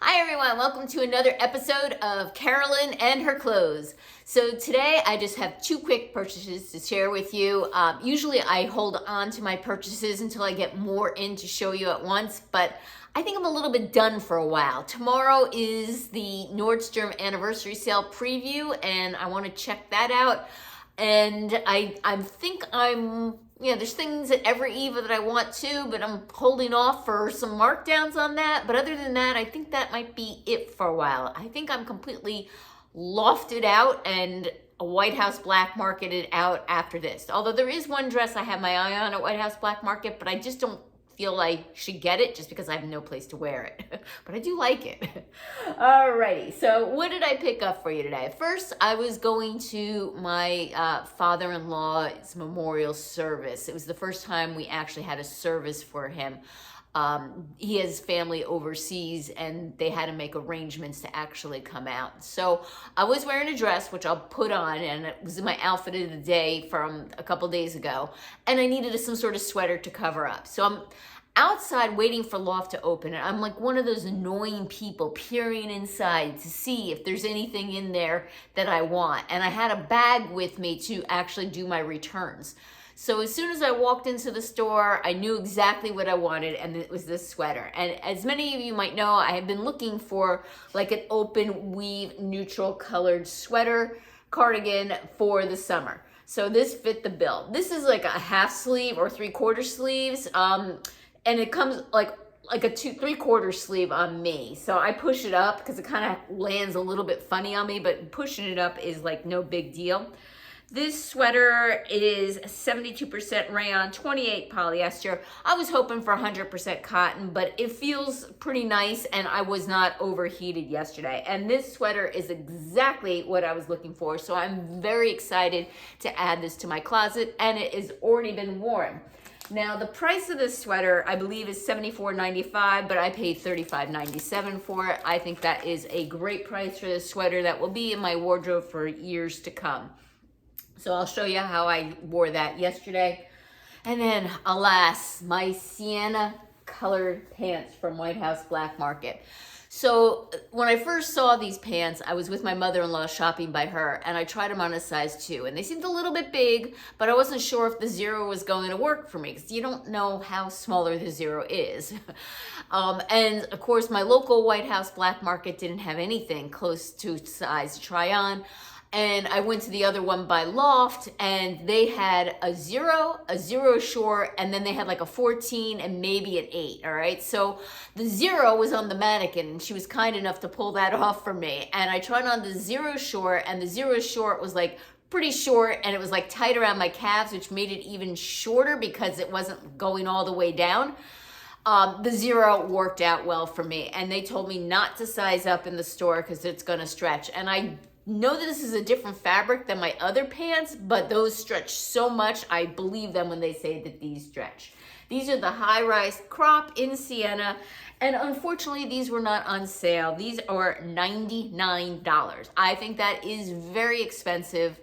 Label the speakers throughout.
Speaker 1: Hi everyone, welcome to another episode of Carolyn and her clothes. So today I just have two quick purchases to share with you. Usually I hold on to my purchases until I get more in to show you at once, but I think I'm a little bit done for a while. Tomorrow is the Nordstrom anniversary sale preview and I want to check that out. And I think there's things at Every Eva that I want to, but I'm holding off for some markdowns on that. But other than that, I think that might be it for a while. I think I'm completely lofted out and a White House Black Marketed out after this. Although there is one dress I have my eye on at White House Black Market, but I just don't feel I should get it just because I have no place to wear it. But I do like it. Alrighty, so what did I pick up for you today? First, I was going to my father-in-law's memorial service. It was the first time we actually had a service for him. He has family overseas and they had to make arrangements to actually come out. So I was wearing a dress, which I'll put on, and it was my outfit of the day from a couple days ago. And I needed some sort of sweater to cover up. So I'm outside waiting for Loft to open, and I'm like one of those annoying people peering inside to see if there's anything in there that I want. And I had a bag with me to actually do my returns. So as soon as I walked into the store, I knew exactly what I wanted, and it was this sweater. And as many of you might know, I have been looking for like an open weave neutral colored sweater cardigan for the summer. So this fit the bill. This is like a half sleeve or 3/4 sleeves, and it comes like a 3/4 sleeve on me. So I push it up because it kind of lands a little bit funny on me, but pushing it up is like no big deal. This sweater is 72% rayon, 28 polyester. I was hoping for 100% cotton, but it feels pretty nice and I was not overheated yesterday. And this sweater is exactly what I was looking for. So I'm very excited to add this to my closet, and it has already been worn. Now the price of this sweater I believe is $74.95, but I paid $35.97 for it. I think that is a great price for this sweater that will be in my wardrobe for years to come. So I'll show you how I wore that yesterday. And then, alas, my sienna colored pants from White House Black Market. So when I first saw these pants, I was with my mother-in-law shopping by her, and I tried them on a size 2, and they seemed a little bit big, but I wasn't sure if the 0 was going to work for me because you don't know how smaller the 0 is. And of course, my local White House Black Market didn't have anything close to size to try on. And I went to the other one by Loft, and they had a 0 short, and then they had like a 14 and maybe an 8, all right? So the 0 was on the mannequin, and she was kind enough to pull that off for me. And I tried on the 0 short, and the 0 short was like pretty short, and it was like tight around my calves, which made it even shorter because it wasn't going all the way down. The 0 worked out well for me, and they told me not to size up in the store because it's gonna stretch. And I know that this is a different fabric than my other pants, but those stretch so much, I believe them when they say that these stretch. These are the high-rise crop in sienna, and unfortunately, these were not on sale. These are $99. I think that is very expensive.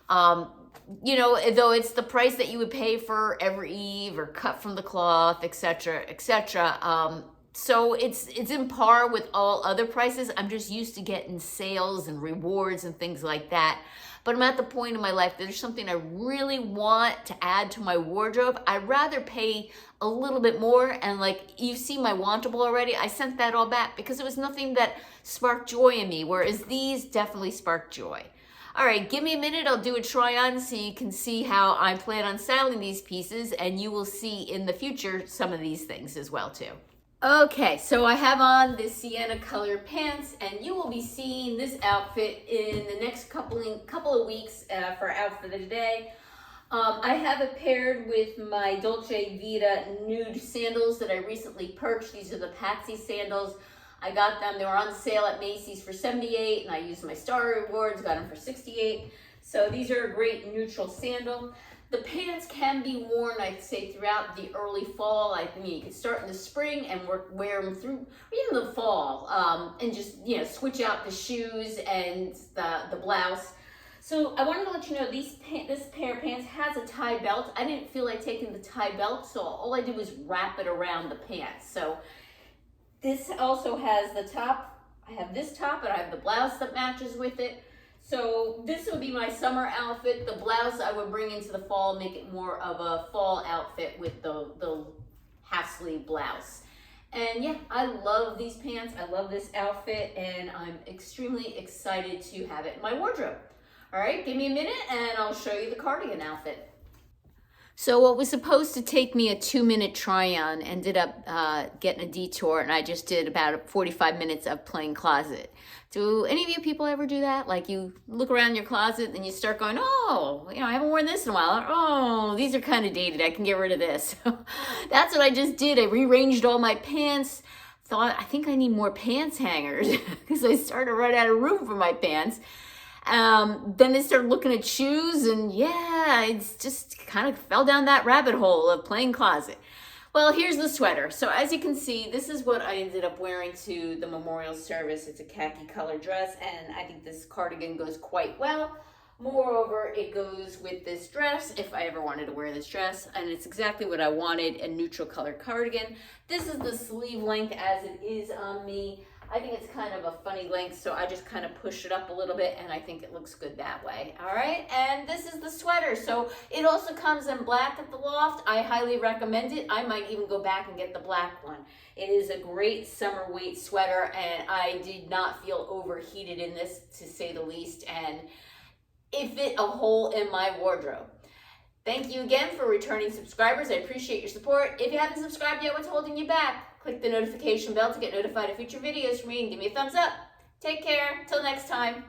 Speaker 1: You know, though it's the price that you would pay for Every Eve or cut from the cloth, etc., etc. So it's in par with all other prices. I'm just used to getting sales and rewards and things like that. But I'm at the point in my life that there's something I really want to add to my wardrobe. I'd rather pay a little bit more. And like you've seen my Wantable already, I sent that all back because it was nothing that sparked joy in me, whereas these definitely sparked joy. All right, give me a minute. I'll do a try on so you can see how I plan on styling these pieces, and you will see in the future some of these things as well too. Okay, so I have on the sienna colored pants, and you will be seeing this outfit in the next couple of weeks for outfit of the day. I have it paired with my Dolce Vita nude sandals that I recently purchased. These are the Patsy sandals. I got them, they were on sale at Macy's for $78, and I used my Star Rewards, got them for $68. So these are a great neutral sandal. The pants can be worn, I'd say, throughout the early fall. I mean, you can start in the spring and wear them through even the fall, and just, you know, switch out the shoes and the blouse. So I wanted to let you know this pair of pants has a tie belt. I didn't feel like taking the tie belt, so all I did was wrap it around the pants. So This also has the top. I have this top and I have the blouse that matches with it. So this would be my summer outfit. The blouse I would bring into the fall, make it more of a fall outfit with the half sleeve blouse. And yeah, I love these pants. I love this outfit, and I'm extremely excited to have it in my wardrobe. All right, give me a minute and I'll show you the cardigan outfit. So what was supposed to take me a 2-minute try on ended up getting a detour, and I just did about 45 minutes of playing closet. Do any of you people ever do that? Like you look around your closet and you start going, oh, I haven't worn this in a while. Or, oh, these are kind of dated. I can get rid of this. That's what I just did. I rearranged all my pants. Thought, I think I need more pants hangers because I started to run out of room for my pants. Then they started looking at shoes, and yeah, it's just kind of fell down that rabbit hole of playing closet. Well, here's the sweater. So as you can see, this is what I ended up wearing to the memorial service. It's a khaki color dress, and I think this cardigan goes quite well. Moreover, it goes with this dress if I ever wanted to wear this dress, and it's exactly what I wanted, a neutral color cardigan. This is the sleeve length as it is on me. I think it's kind of a funny length, so I just kind of push it up a little bit, and I think it looks good that way. All right, and this is the sweater. So it also comes in black at the Loft. I highly recommend it. I might even go back and get the black one. It is a great summer weight sweater, and I did not feel overheated in this, to say the least, and it fit a hole in my wardrobe. Thank you again for returning subscribers. I appreciate your support. If you haven't subscribed yet, what's holding you back? Click the notification bell to get notified of future videos from me and give me a thumbs up. Take care. Till next time.